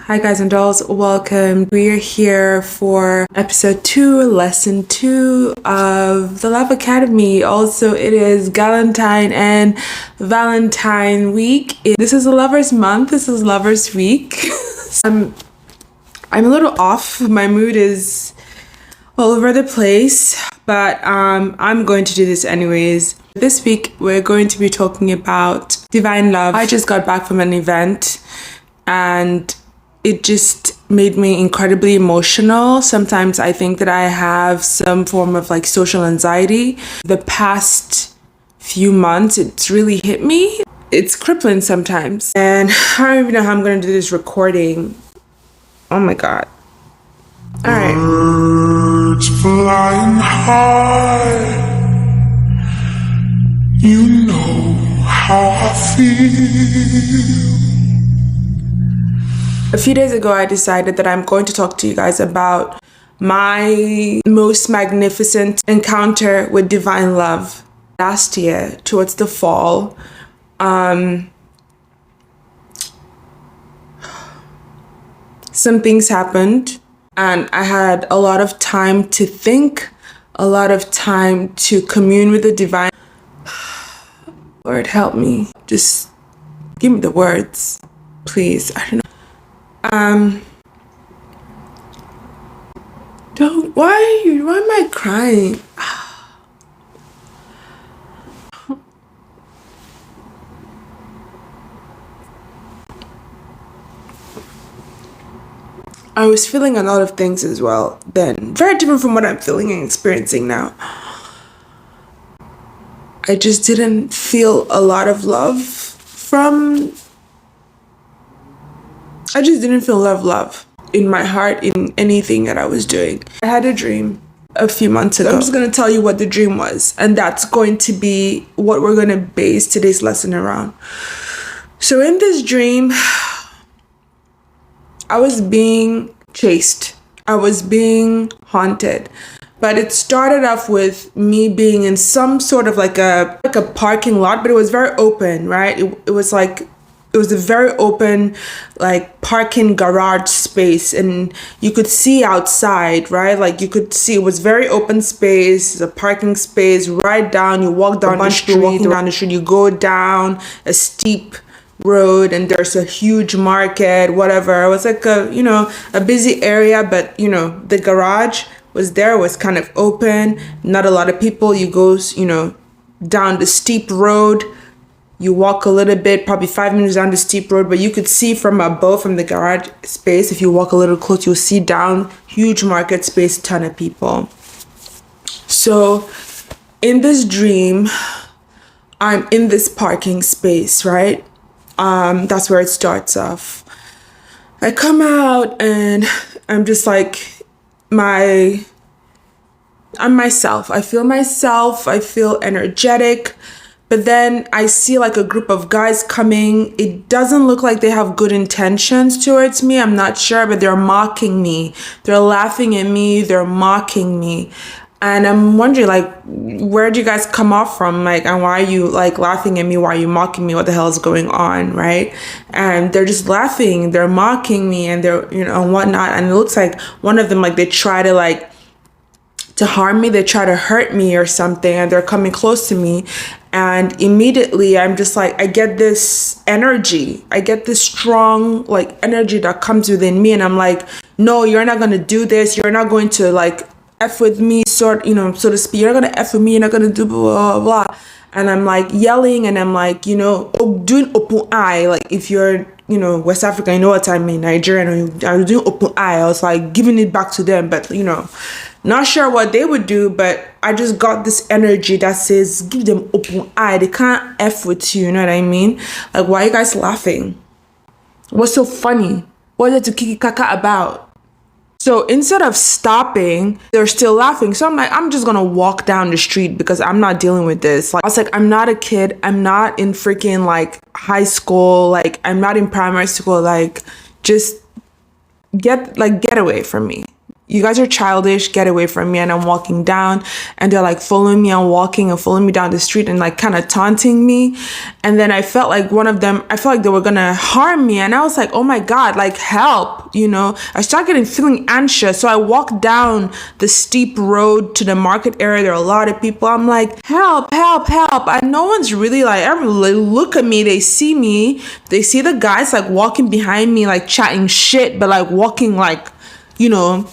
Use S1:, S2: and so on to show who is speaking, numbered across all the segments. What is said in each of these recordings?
S1: Hi guys and dolls, welcome. We are here for episode 2, lesson 2 of the Love Academy. Also, it is Galentine and Valentine week. This is a lover's month, this is lover's week. I'm a little off, my mood is all over the place, but I'm going to do this anyways. This week, we're going to be talking about divine love. I just got back from an event and it just made me incredibly emotional. Sometimes I think that I have some form of like social anxiety. The past few months, it's really hit me. It's crippling sometimes. And I don't even know how I'm gonna do this recording. Oh my God. All right.
S2: Birds flying high, you know how I feel.
S1: A few days ago, I decided that I'm going to talk to you guys about my most magnificent encounter with divine love. Last year, towards the fall, some things happened and I had a lot of time to think, a lot of time to commune with the divine. Lord, help me. Just give me the words, please. I don't know. Why am I crying? I was feeling a lot of things as well then. Very different from what I'm feeling and experiencing now. I just didn't feel a lot of love I just didn't feel love in my heart in anything that I was doing. I had a dream a few months ago. I'm just going to tell you what the dream was, and that's going to be what we're going to base today's lesson around. So in this dream, I was being chased. I was being haunted. But it started off with me being in some sort of like a parking lot, but it was very open, right? It was a very open, like parking garage space, and you could see outside, right? Like you could see it was very open space, a parking space right down. You walk down the street, walking down the street, you go down a steep road and there's a huge market, whatever. It was like a busy area, but the garage was there, was kind of open, not a lot of people. You go, down the steep road. You walk a little bit, probably 5 minutes down the steep road, but you could see from above, from the garage space, if you walk a little close, you'll see down, huge market space, ton of people. So in this dream, I'm in this parking space, right? That's where it starts off. I come out and I'm just like, I'm myself. I feel energetic. But then I see like a group of guys coming. It doesn't look like they have good intentions towards me. I'm not sure, but they're mocking me. They're laughing at me. They're mocking me. And I'm wondering, like, where do you guys come off from? Like, and why are you like laughing at me? Why are you mocking me? What the hell is going on, right? And they're just laughing. They're mocking me and they're, and whatnot. And it looks like one of them, like, they try to harm me. They try to hurt me or something, and they're coming close to me. And immediately I'm just like, I get this energy. I get this strong like energy that comes within me. And I'm like, no, you're not going to do this. You're not going to like F with me, so to speak. You're not going to F with me. You're not going to do blah, blah, blah. And I'm like yelling and I'm like, doing open eye. Like if you're, West Africa, you know what I mean, Nigerian, I was doing open eye. I was like giving it back to them, but not sure what they would do, but I just got this energy that says, give them open eye. They can't F with you, you know what I mean? Like, why are you guys laughing? What's so funny? What is it to kiki kaka about? So instead of stopping, they're still laughing. So I'm like, I'm just gonna walk down the street because I'm not dealing with this. Like, I was like, I'm not a kid. I'm not in freaking like high school. Like, I'm not in primary school. Like, just get away from me. you guys are childish, get away from me. And I'm walking down and they're like following me and walking and following me down the street and like kind of taunting me. And then I felt like one of them, I felt like they were gonna harm me. And I was like, oh my God, like help, you know. I started feeling anxious. So I walked down the steep road to the market area. There are a lot of people. I'm like, help, help, help. And no one's really like, everyone look at me. They see me. They see the guys like walking behind me, like chatting shit, but like walking like, you know,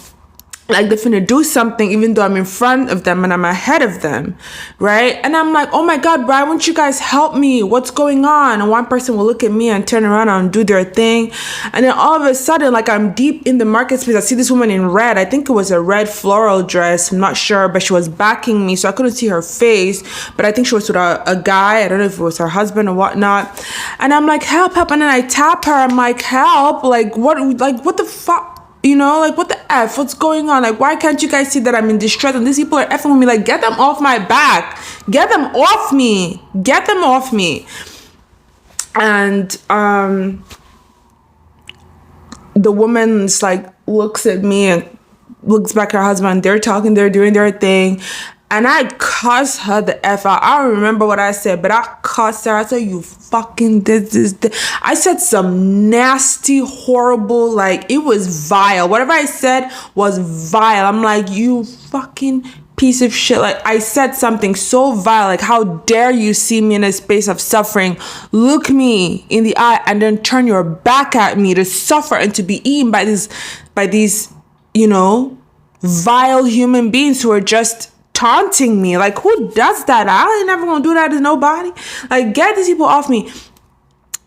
S1: like they're finna do something even though I'm in front of them and I'm ahead of them, right? And I'm like, oh my God, why won't you guys help me? What's going on? And one person will look at me and turn around and do their thing. And then all of a sudden, like I'm deep in the market space. I see this woman in red. I think it was a red floral dress. I'm not sure, but she was backing me. So I couldn't see her face, but I think she was with a guy. I don't know if it was her husband or whatnot. And I'm like, help, help. And then I tap her. I'm like, help. Like what the fuck? You know, like what the F? What's going on? Like, why can't you guys see that I'm in distress? And these people are effing with me. Like, get them off my back. Get them off me. Get them off me. And the woman's like looks at me and looks back at her husband. They're talking. They're doing their thing. And I cussed her the F out. I don't remember what I said, but I cussed her. I said, you fucking did this. I said some nasty, horrible, like, it was vile. Whatever I said was vile. I'm like, you fucking piece of shit. Like, I said something so vile. Like, how dare you see me in a space of suffering? Look me in the eye and then turn your back at me to suffer and to be eaten by these, you know, vile human beings who are just taunting me. Like, who does that? I ain't never gonna do that to nobody. Like, get these people off me.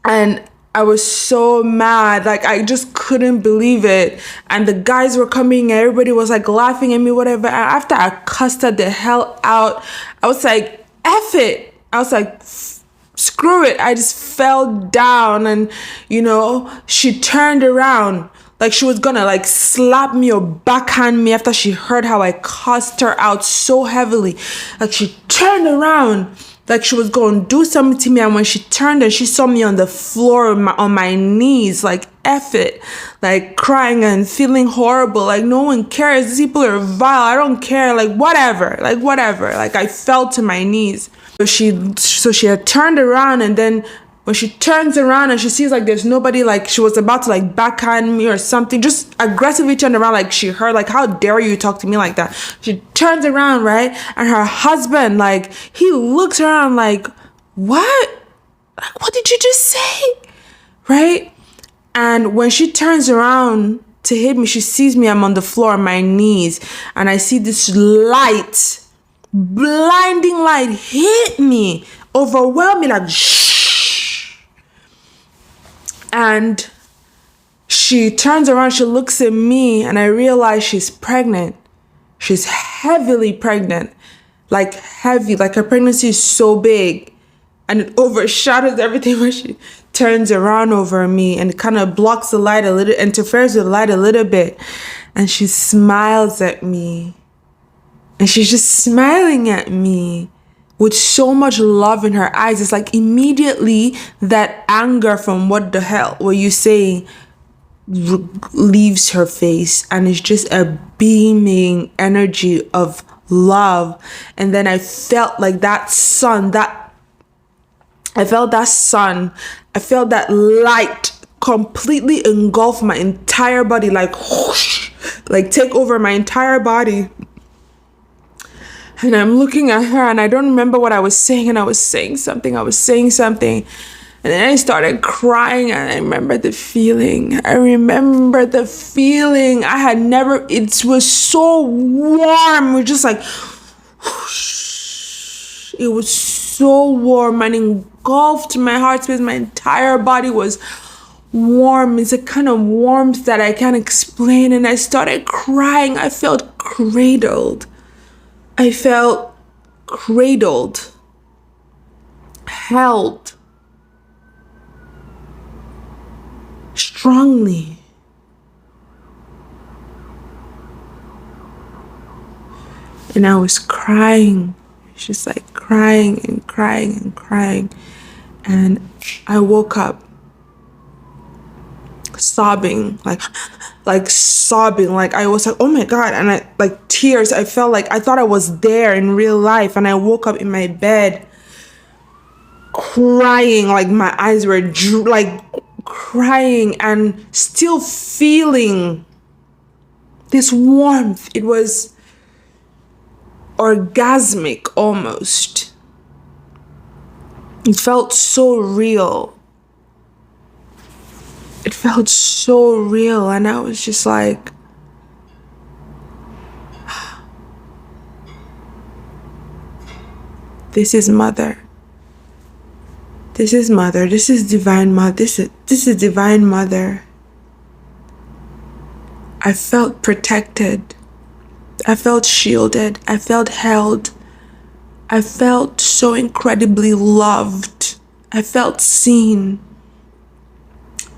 S1: And I was so mad. Like, I just couldn't believe it. And the guys were coming and everybody was like laughing at me, whatever. And after I cussed her the hell out, I was like, F it. I was like, screw it. I just fell down and, you know, she turned around. Like she was gonna like slap me or backhand me after she heard how I cussed her out so heavily. Like she turned around like she was going to do something to me. And when she turned and she saw me on the floor on my knees, like F it, like crying and feeling horrible. Like no one cares. These people are vile. I don't care. Like whatever. Like I fell to my knees. So she had turned around, and then when she turns around and she sees like there's nobody, like she was about to like backhand me or something, just aggressively turned around, like she heard like, how dare you talk to me like that? She turns around, right? And her husband, like he looks around like, what? Like, what did you just say? Right? And when she turns around to hit me, she sees me, I'm on the floor on my knees, and I see this light, blinding light hit me, overwhelm me, like and she turns around, she looks at me, and I realize she's pregnant. She's heavily pregnant, like heavy, like her pregnancy is so big and it overshadows everything when she turns around over me, and it kind of blocks the light a little, interferes with the light a little bit. And she smiles at me, and she's just smiling at me with so much love in her eyes. It's like immediately that anger from what the hell were you saying leaves her face, and it's just a beaming energy of love. And then I felt like I felt that light completely engulf my entire body, like whoosh, like take over my entire body. And I'm looking at her, and I don't remember what I was saying, and I was saying something. And then I started crying, and I remember the feeling. I had never, it was so warm. It was just like, whoosh. It was so warm and engulfed my heart space. My entire body was warm. It's a kind of warmth that I can't explain. And I started crying. I felt cradled, held strongly. And I was crying, just like crying and crying and crying. And I woke up sobbing, like, like sobbing, like I was like, oh my God. And I like tears. I felt like I thought I was there in real life. And I woke up in my bed crying, like my eyes were like crying and still feeling this warmth. It was orgasmic almost. It felt so real. It felt so real. And I was just like, this is mother. This is mother. This is divine mother. This is divine mother. I felt protected. I felt shielded. I felt held. I felt so incredibly loved. I felt seen.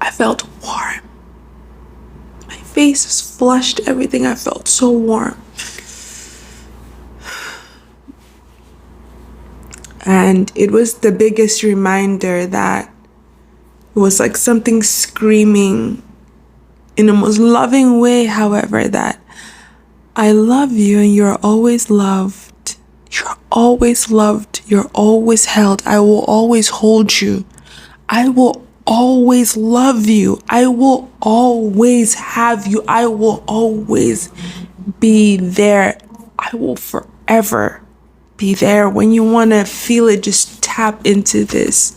S1: I felt warm. My face was flushed, everything. I felt so warm. And it was the biggest reminder that it was like something screaming in the most loving way, however, that I love you and you're always loved. You're always loved. You're always held. I will always hold you. I will always love you. I will always have you. I will always be there. I will forever be there. When you want to feel it, just tap into this.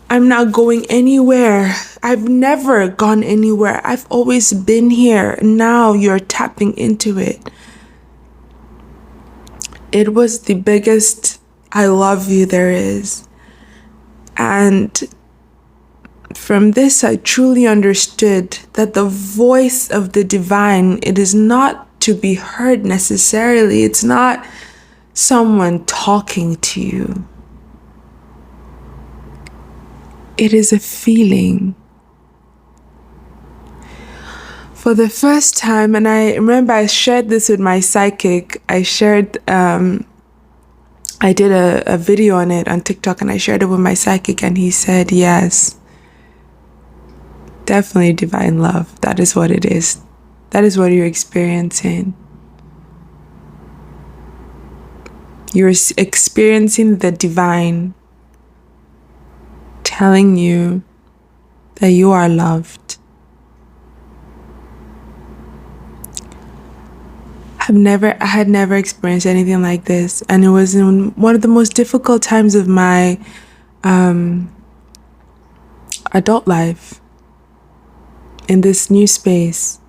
S1: I'm not going anywhere. I've never gone anywhere. I've always been here. Now you're tapping into it. It was the biggest I love you there is. And from this, I truly understood that the voice of the divine, it is not to be heard necessarily. It's not someone talking to you. It is a feeling. For the first time, and I remember I shared this with my psychic. I did a video on it on TikTok, and I shared it with my psychic, and he said, yes, definitely divine love. That is what it is. That is what you're experiencing. You're experiencing the divine telling you that you are loved. I had never experienced anything like this, and it was in one of the most difficult times of my adult life, in this new space.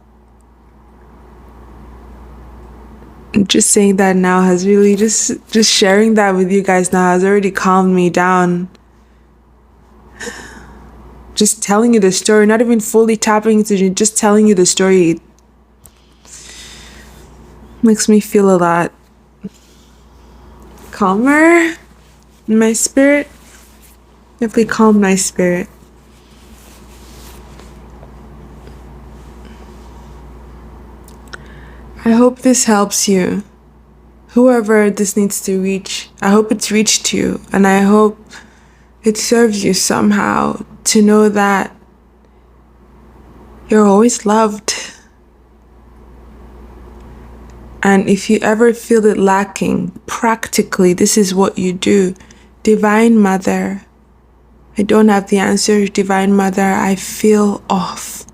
S1: Just saying that now has really just sharing that with you guys now has already calmed me down. Just telling you the story, not even fully tapping into it, just telling you the story makes me feel a lot calmer in my spirit. Definitely calm my spirit. I hope this helps you. Whoever this needs to reach, I hope it's reached you, and I hope it serves you somehow to know that you're always loved. And if you ever feel it lacking, practically, this is what you do. Divine Mother, I don't have the answer. Divine Mother, I feel off.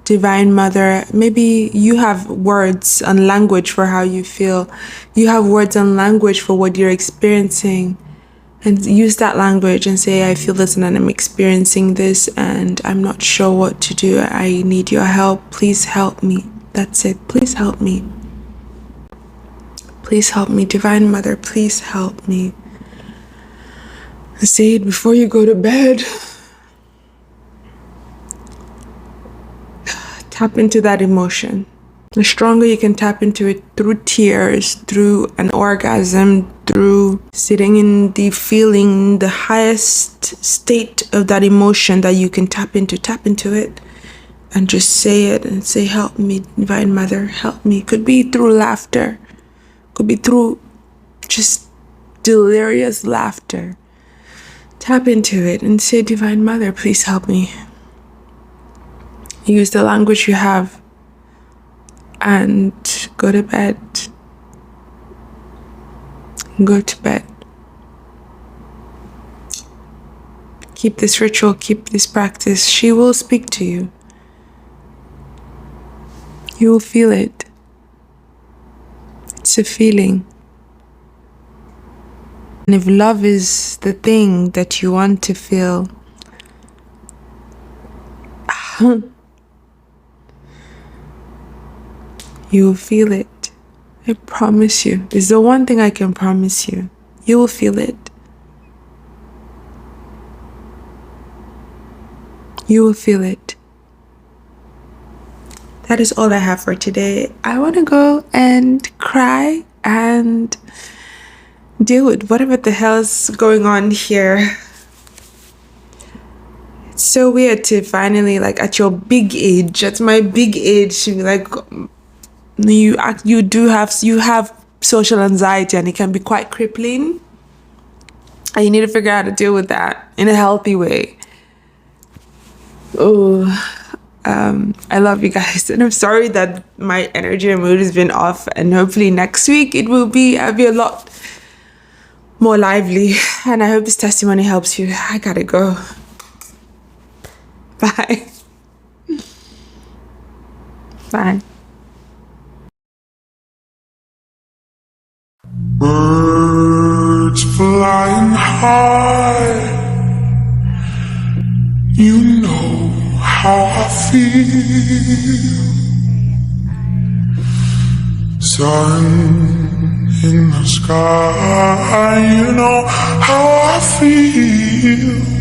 S1: Divine Mother, maybe you have words and language for how you feel. You have words and language for what you're experiencing. And use that language and say, I feel this and I'm experiencing this and I'm not sure what to do. I need your help. Please help me. That's it. Please help me. Please help me. Divine Mother, please help me. Say it before you go to bed. Tap into that emotion. The stronger you can tap into it through tears, through an orgasm, through sitting in the feeling, the highest state of that emotion that you can tap into it. And just say it and say, help me, Divine Mother, help me. Could be through laughter. Could be through just delirious laughter. Tap into it and say, Divine Mother, please help me. Use the language you have. and go to bed. Go to bed. Keep this ritual, keep this practice. She will speak to you. You will feel it. It's a feeling. And if love is the thing that you want to feel, you will feel it. I promise you. It's the one thing I can promise you. You will feel it. You will feel it. That is all I have for today. I want to go and cry and deal with whatever the hell's going on here. It's so weird to finally, like, at your big age, at my big age, to be like, you have social anxiety, and it can be quite crippling, and you need to figure out how to deal with that in a healthy way. I love you guys, and I'm sorry that my energy and mood has been off, and hopefully next week I'll be a lot more lively, and I hope this testimony helps you. I gotta go. Bye. Bye.
S2: Birds flying high, you know how I feel. Sun in the sky, you know how I feel.